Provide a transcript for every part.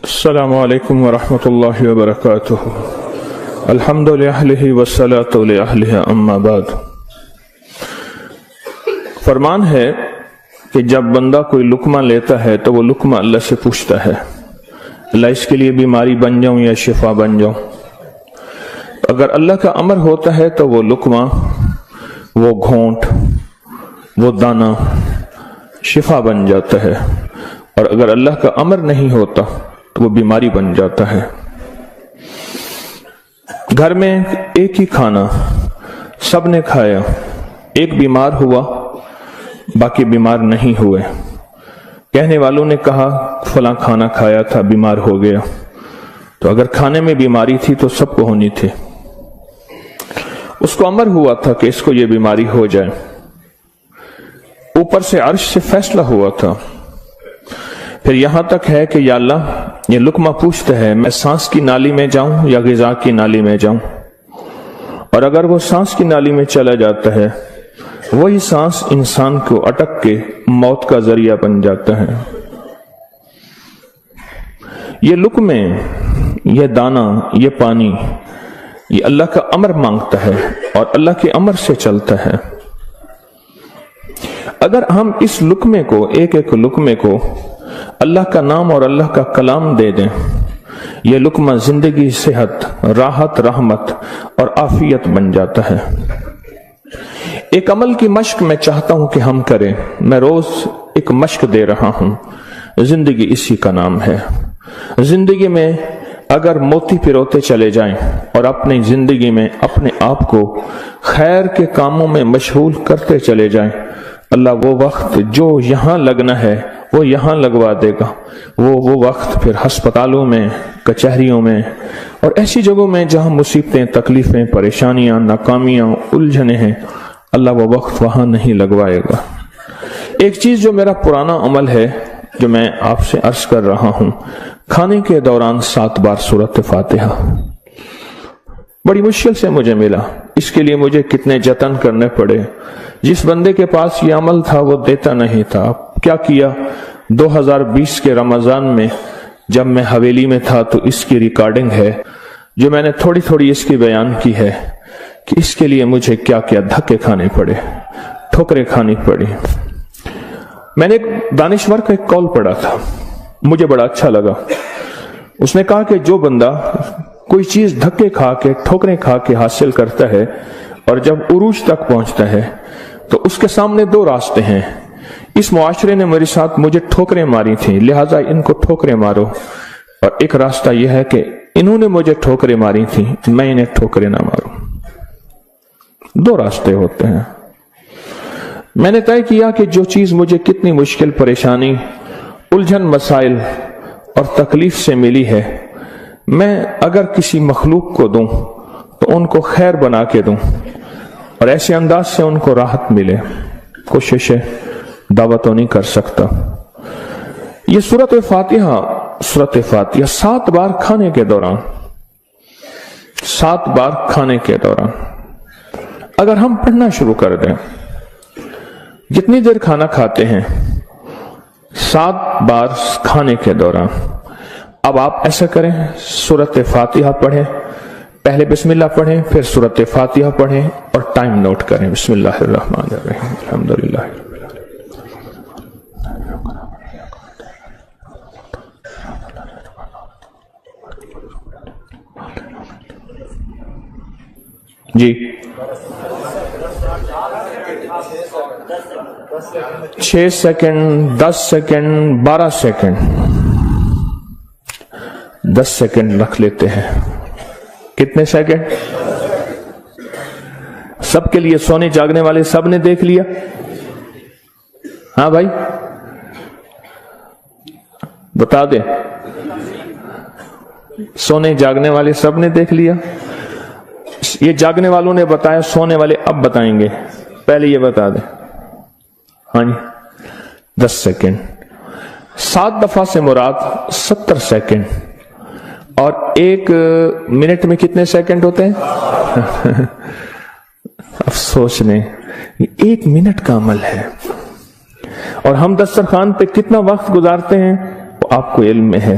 السلام علیکم ورحمۃ اللہ وبرکاتہ۔ الحمد للہ والصلاۃ لأہلہ اما بعد۔ فرمان ہے کہ جب بندہ کوئی لقمہ لیتا ہے تو وہ لقمہ اللہ سے پوچھتا ہے، اللہ اس کے لیے بیماری بن جاؤں یا شفا بن جاؤں؟ اگر اللہ کا امر ہوتا ہے تو وہ لقمہ، وہ گھونٹ، وہ دانہ شفا بن جاتا ہے، اور اگر اللہ کا امر نہیں ہوتا تو وہ بیماری بن جاتا ہے۔ گھر میں ایک ہی کھانا سب نے کھایا، ایک بیمار ہوا باقی بیمار نہیں ہوئے، کہنے والوں نے کہا فلاں کھانا کھایا تھا بیمار ہو گیا، تو اگر کھانے میں بیماری تھی تو سب کو ہونی تھی۔ اس کو امر ہوا تھا کہ اس کو یہ بیماری ہو جائے، اوپر سے عرش سے فیصلہ ہوا تھا۔ پھر یہاں تک ہے کہ یا اللہ یہ لقمہ پوچھتا ہے میں سانس کی نالی میں جاؤں یا غذا کی نالی میں جاؤں، اور اگر وہ سانس کی نالی میں چلا جاتا ہے وہی سانس انسان کو اٹک کے موت کا ذریعہ بن جاتا ہے۔ یہ لقمے، یہ دانہ، یہ پانی، یہ اللہ کا امر مانگتا ہے اور اللہ کے امر سے چلتا ہے۔ اگر ہم اس لقمے کو، ایک ایک لقمے کو اللہ کا نام اور اللہ کا کلام دے دیں، یہ لقمہ زندگی، صحت، راحت، رحمت اور عافیت بن جاتا ہے۔ ایک عمل کی مشق میں چاہتا ہوں کہ ہم کریں، میں روز ایک مشق دے رہا ہوں، زندگی اسی کا نام ہے۔ زندگی میں اگر موتی پروتے چلے جائیں اور اپنی زندگی میں اپنے آپ کو خیر کے کاموں میں مشغول کرتے چلے جائیں، اللہ وہ وقت جو یہاں لگنا ہے وہ یہاں لگوا دے گا۔ وہ وقت پھر ہسپتالوں میں، کچہریوں میں اور ایسی جگہوں میں جہاں مصیبتیں، تکلیفیں، پریشانیاں، ناکامیاں، الجھنیں ہیں، اللہ وہ وقت وہاں نہیں لگوائے گا۔ ایک چیز جو میرا پرانا عمل ہے جو میں آپ سے عرض کر رہا ہوں، کھانے کے دوران 7 بار سورۃ فاتحہ، بڑی مشکل سے مجھے ملا، اس کے لیے مجھے کتنے جتن کرنے پڑے۔ جس بندے کے پاس یہ عمل تھا وہ دیتا نہیں تھا۔ کیا کیا؟ 2020 کے رمضان میں جب میں حویلی میں تھا تو اس کی ریکارڈنگ ہے جو میں نے تھوڑی تھوڑی اس کی بیان کی ہے کہ اس کے لیے مجھے کیا کیا دھکے کھانے پڑے، ٹھوکریں کھانی پڑی۔ میں نے ایک دانشور کا ایک کال پڑھا تھا، مجھے بڑا اچھا لگا۔ اس نے کہا کہ جو بندہ کوئی چیز دھکے کھا کے، ٹھوکریں کھا کے حاصل کرتا ہے اور جب عروج تک پہنچتا ہے تو اس کے سامنے 2 راستے ہیں۔ اس معاشرے نے میرے ساتھ مجھے ٹھوکریں ماری تھیں، لہٰذا ان کو ٹھوکریں مارو، اور ایک راستہ یہ ہے کہ انہوں نے مجھے ٹھوکریں ماری تھیں، میں انہیں ٹھوکریں نہ ماروں۔ 2 راستے ہوتے ہیں۔ میں نے طے کیا کہ جو چیز مجھے کتنی مشکل، پریشانی، الجھن، مسائل اور تکلیف سے ملی ہے، میں اگر کسی مخلوق کو دوں تو ان کو خیر بنا کے دوں اور ایسے انداز سے ان کو راحت ملے۔ کوشش دعوت تو نہیں کر سکتا۔ یہ سورۃ فاتحہ 7 بار کھانے کے دوران، 7 بار کھانے کے دوران اگر ہم پڑھنا شروع کر دیں، جتنی دیر کھانا کھاتے ہیں 7 بار کھانے کے دوران، اب آپ ایسا کریں، سورۃ فاتحہ پڑھیں، پہلے بسم اللہ پڑھیں، پھر سورۃ فاتحہ پڑھیں اور ٹائم نوٹ کریں۔ بسم اللہ الرحمن الرحیم، الحمدللہ رب العالمین۔ جی 6 سیکنڈ، 10 سیکنڈ، 12 سیکنڈ، 10 سیکنڈ رکھ لیتے ہیں۔ کتنے سیکنڈ؟ سب کے لیے، سونے جاگنے والے سب نے دیکھ لیا؟ ہاں بھائی بتا دیں، سونے جاگنے والے سب نے دیکھ لیا؟ یہ جاگنے والوں نے بتایا، سونے والے اب بتائیں گے، پہلے یہ بتا دیں۔ ہاں جی 10 سیکنڈ، 7 دفعہ سے مراد 70 سیکنڈ، اور 1 منٹ میں کتنے سیکنڈ ہوتے ہیں؟ افسوس نے، یہ 1 منٹ کا عمل ہے، اور ہم دسترخوان پہ کتنا وقت گزارتے ہیں وہ آپ کو علم میں ہے۔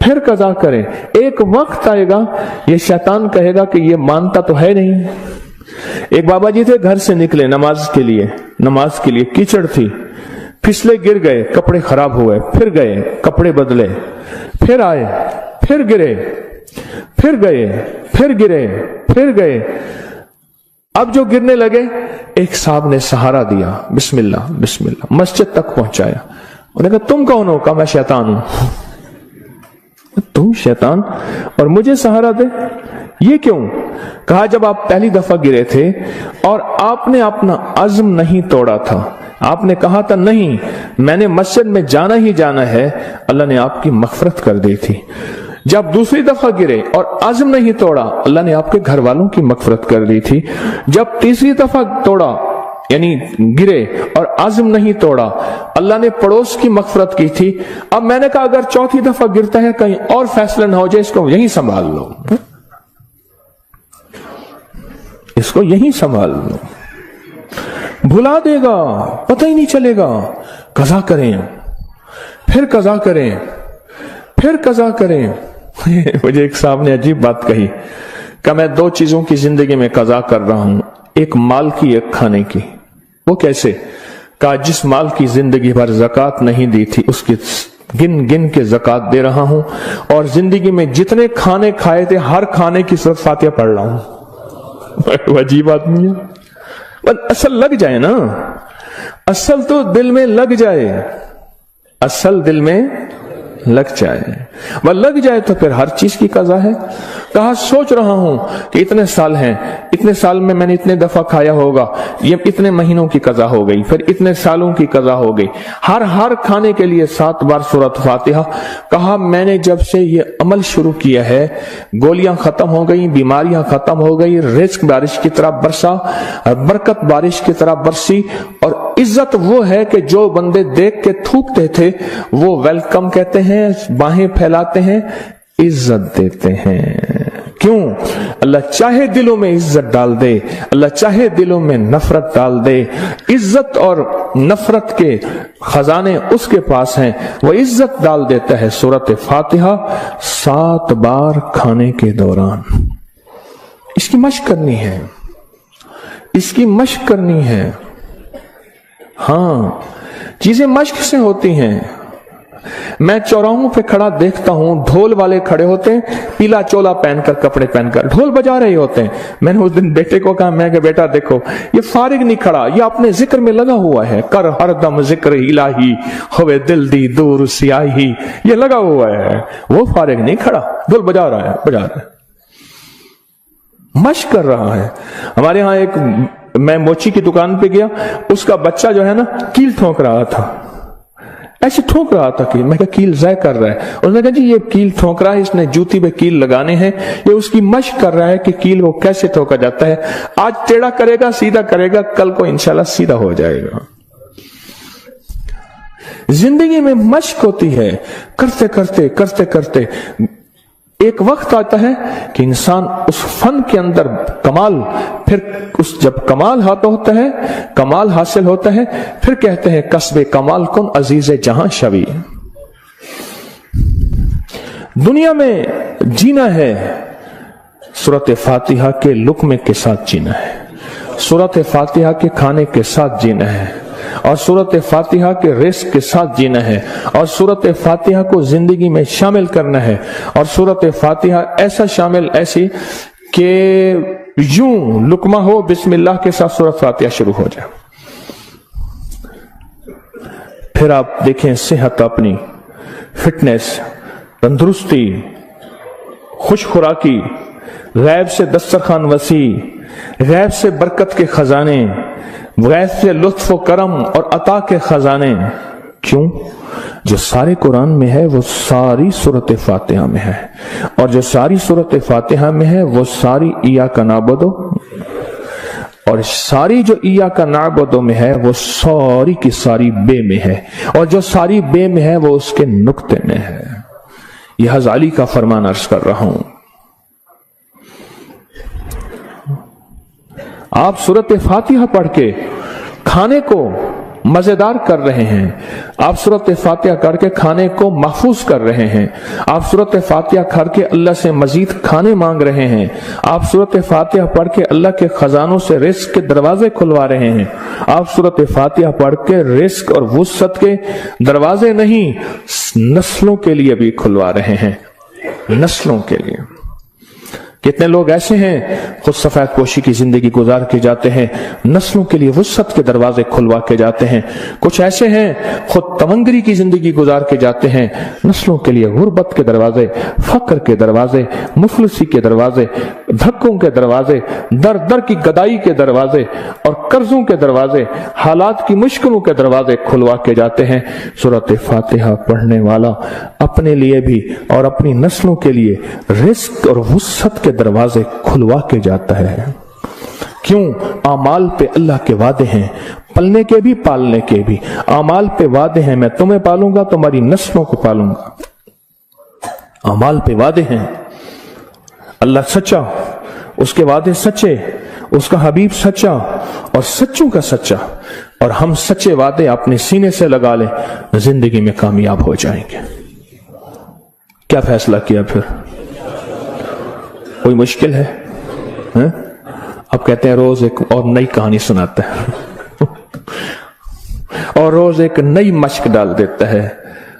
پھر قضا کریں. ایک وقت آئے گا یہ شیطان کہے گا کہ یہ مانتا تو ہے نہیں. ایک بابا جی تھے, گھر سے نکلے نماز کے لیے کیچڑ تھی, پھسلے گر گئے, کپڑے خراب ہوئے, پھر گئے کپڑے بدلے, پھر آئے, پھر گرے, پھر گئے, پھر گرے, پھر گئے. اب جو گرنے لگے ایک صاحب نے سہارا دیا, بسم اللہ بسم اللہ, مسجد تک پہنچایا. انہوں نے کہا تم کون ہو؟ کہا میں شیطان ہوں. تم شیطان اور مجھے سہارا دے, یہ کیوں؟ کہا جب آپ پہلی دفعہ گرے تھے اور آپ نے اپنا عزم نہیں توڑا تھا, آپ نے کہا تھا نہیں میں نے مسجد میں جانا ہی جانا ہے, اللہ نے آپ کی مغفرت کر دی تھی. جب دوسری دفعہ گرے اور عزم نہیں توڑا, اللہ نے آپ کے گھر والوں کی مغفرت کر دی تھی. جب تیسری دفعہ توڑا یعنی گرے اور عزم نہیں توڑا, اللہ نے پڑوس کی مغفرت کی تھی. اب میں نے کہا اگر چوتھی دفعہ گرتا ہے کہیں اور فیصلہ نہ ہو جائے, اس کو یہیں سنبھال لو, اس کو یہیں سنبھال لو, بھلا دے گا, پتہ ہی نہیں چلے گا. قضا کریں, پھر قضا کریں, پھر قضا کریں. مجھے ایک صاحب نے عجیب بات کہی کہ میں 2 چیزوں کی زندگی میں قضا کر رہا ہوں, ایک مال کی ایک کھانے کی. وہ کیسے؟ کہا جس مال کی زندگی بھر زکوٰۃ نہیں دی تھی اس کی گن گن کے زکوٰۃ دے رہا ہوں, اور زندگی میں جتنے کھانے کھائے تھے ہر کھانے کی سورۃ فاتحہ پڑھ رہا ہوں. وہ عجیب آدمی ہے. اصل لگ جائے نا, اصل تو دل میں لگ جائے, اصل دل میں لگ جائے, وہ لگ جائے تو پھر ہر چیز کی قضا ہے. کہا سوچ رہا ہوں کہ اتنے سال ہیں, اتنے سال میں نے اتنے دفعہ کھایا ہوگا, یہ اتنے مہینوں کی قضا ہو گئی, پھر اتنے سالوں کی قضا ہو گئی, ہر کھانے کے لیے 7 بار سورۃ فاتحہ. کہا میں نے جب سے یہ عمل شروع کیا ہے گولیاں ختم ہو گئی, بیماریاں ختم ہو گئی, رزق بارش کی طرح برسا, برکت بارش کی طرح برسی. اور عزت وہ ہے کہ جو بندے دیکھ کے تھوکتے تھے وہ ویلکم کہتے ہیں, باہیں پھیلاتے ہیں, عزت دیتے ہیں. کیوں؟ اللہ چاہے دلوں میں عزت ڈال دے, اللہ چاہے دلوں میں نفرت ڈال دے. عزت اور نفرت کے خزانے اس کے پاس ہیں, وہ عزت ڈال دیتا ہے. سورۃ فاتحہ 7 بار کھانے کے دوران. اس کی مشق کرنی ہے, اس کی مشق کرنی ہے. ہاں چیزیں مشق سے ہوتی ہیں. میں چوراہوں پہ کھڑا دیکھتا ہوں, ڈھول والے کھڑے ہوتے ہیں, پیلا چولا پہن کر, کپڑے پہن کر ڈھول بجا رہے ہوتے ہیں. میں نے اس دن بیٹے کو کہا, میں کہ بیٹا دیکھو یہ فارغ نہیں کھڑا, یہ اپنے ذکر میں لگا ہوا ہے. کر ہر دم ذکر الہی ہوئے دل دی دور سیاہی, یہ لگا ہوا ہے. وہ فارغ نہیں کھڑا, ڈھول بجا رہا ہے, مشق کر رہا ہے. ہمارے ہاں ایک, میں موچی کی دکان پہ گیا, اس کا بچہ جو ہے نا کیل ٹھونک رہا تھا, ایسے ٹھونک رہا تھا کہ میں کہا کیل ضائع کر رہا ہے. انہوں نے کہا جی یہ کیل ٹھونک رہا ہے, اس نے جوتی پہ کیل لگانے ہیں, یہ اس کی مشق کر رہا ہے کہ کیل وہ کیسے ٹھوکا جاتا ہے. آج ٹیڑھا کرے گا, سیدھا کرے گا, کل کو انشاءاللہ سیدھا ہو جائے گا. زندگی میں مشق ہوتی ہے, کرتے کرتے کرتے کرتے ایک وقت آتا ہے کہ انسان اس فن کے اندر کمال, پھر اس جب کمال ہوتا ہے, کمال حاصل ہوتا ہے, پھر کہتے ہیں کسب کمال کن عزیز جہاں شوی. دنیا میں جینا ہے سورۃ فاتحہ کے لقمے کے ساتھ جینا ہے, سورۃ فاتحہ کے کھانے کے ساتھ جینا ہے, اور سورۃ فاتحہ کے رزق کے ساتھ جینا ہے, اور سورۃ فاتحہ کو زندگی میں شامل کرنا ہے. اور سورۃ فاتحہ ایسا شامل, ایسی کہ یوں لقمہ ہو بسم اللہ کے ساتھ سورۃ فاتحہ شروع ہو جائے. پھر آپ دیکھیں صحت, اپنی فٹنس, تندرستی, خوش خوراکی, غیب سے دسترخوان وسیع, غیب سے برکت کے خزانے, غیب سے لطف و کرم اور عطا کے خزانے. کیوں؟ جو سارے قرآن میں ہے وہ ساری سورۃ فاتحہ میں ہے, اور جو ساری سورۃ فاتحہ میں ہے وہ ساری ایاک نعبد, اور ساری جو ایاک نعبد میں ہے وہ ساری کی ساری بے میں ہے, اور جو ساری بے میں ہے وہ اس کے نقطے میں ہے. یہ غزالی کا فرمان عرض کر رہا ہوں. آپ سورۃ فاتحہ پڑھ کے کھانے کو مزیدار کر رہے ہیں، آپ سورۃ فاتحہ کر کے کھانے کو محفوظ کر رہے ہیں، آپ سورۃ فاتحہ کر کے اللہ سے مزید کھانے مانگ رہے ہیں، آپ سورۃ فاتحہ پڑھ کے اللہ کے خزانوں سے رزق کے دروازے کھلوا رہے ہیں، آپ سورۃ فاتحہ پڑھ کے رزق اور وسعت کے دروازے نہیں نسلوں کے لیے بھی کھلوا رہے ہیں، نسلوں کے لیے۔ کتنے لوگ ایسے ہیں خود سفید پوشی کی زندگی گزار کے جاتے ہیں، نسلوں کے لیے وسعت کے دروازے کھلوا کے جاتے ہیں، کچھ ایسے ہیں خود تونگری کی زندگی گزار کے جاتے ہیں، نسلوں کے لیے غربت کے دروازے، فقر کے دروازے، مفلسی کے دروازے، دھکوں کے دروازے، در در کی گدائی کے دروازے اور قرضوں کے دروازے، حالات کی مشکلوں کے دروازے کھلوا کے جاتے ہیں۔ سورۃ فاتحہ پڑھنے والا اپنے لیے بھی اور اپنی نسلوں کے لیے رزق اور وسعت کے دروازے کھلوا کے جاتا ہے۔ کیوں؟ اعمال پہ اللہ کے وعدے ہیں، پلنے کے بھی پالنے کے بھی اعمال پہ وعدے ہیں، میں تمہیں پالوں گا، تمہاری نسلوں کو پالوں گا، اعمال پہ وعدے ہیں۔ اللہ سچا، اس کے وعدے سچے، اس کا حبیب سچا اور سچوں کا سچا، اور ہم سچے وعدے اپنے سینے سے لگا لیں، زندگی میں کامیاب ہو جائیں گے۔ کیا فیصلہ کیا پھر؟ کوئی مشکل ہے؟ اب کہتے ہیں روز ایک اور نئی کہانی سناتا ہے اور روز ایک نئی مشق ڈال دیتا ہے،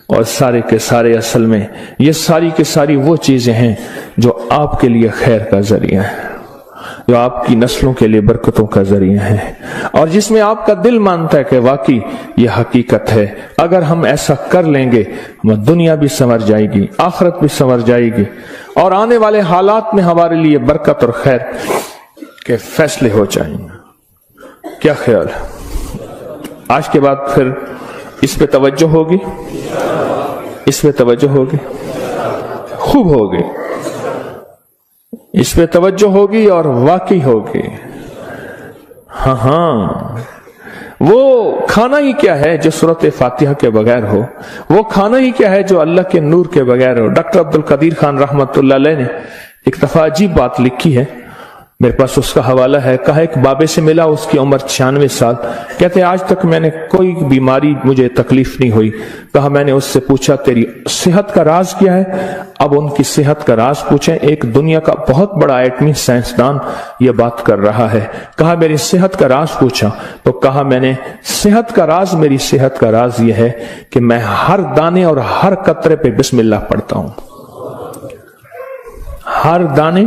اور سارے کے سارے اصل میں یہ ساری کے ساری وہ چیزیں ہیں جو آپ کے لیے خیر کا ذریعہ ہے، جو آپ کی نسلوں کے لیے برکتوں کا ذریعہ ہے، اور جس میں آپ کا دل مانتا ہے کہ واقعی یہ حقیقت ہے۔ اگر ہم ایسا کر لیں گے دنیا بھی سنور جائے گی، آخرت بھی سنور جائے گی، اور آنے والے حالات میں ہمارے لیے برکت اور خیر کے فیصلے ہو جائیں گے۔ کیا خیال ہے؟ آج کے بعد پھر اس پہ توجہ ہوگی، اس پہ توجہ ہوگی، خوب ہوگی، اس پہ توجہ ہوگی اور واقعی ہوگی۔ ہاں وہ کھانا ہی کیا ہے جو سورۃ فاتحہ کے بغیر ہو، وہ کھانا ہی کیا ہے جو اللہ کے نور کے بغیر ہو۔ ڈاکٹر عبد القدیر خان رحمت اللہ علیہ نے ایک دفعہ عجیب بات لکھی ہے، میرے پاس اس کا حوالہ ہے۔ کہا ایک بابے سے ملا، اس کی عمر 96 سال، کہتے آج تک میں نے کوئی بیماری مجھے تکلیف نہیں ہوئی۔ کہا میں نے اس سے پوچھا تیری صحت کا راز کیا ہے؟ اب ان کی صحت کا راز پوچھیں، ایک دنیا کا بہت بڑا ایٹمی سائنسدان یہ بات کر رہا ہے۔ کہا میری صحت کا راز پوچھا تو کہا میں نے صحت کا راز، میری صحت کا راز یہ ہے کہ میں ہر دانے اور ہر قطرے پہ بسم اللہ پڑھتا ہوں، ہر دانے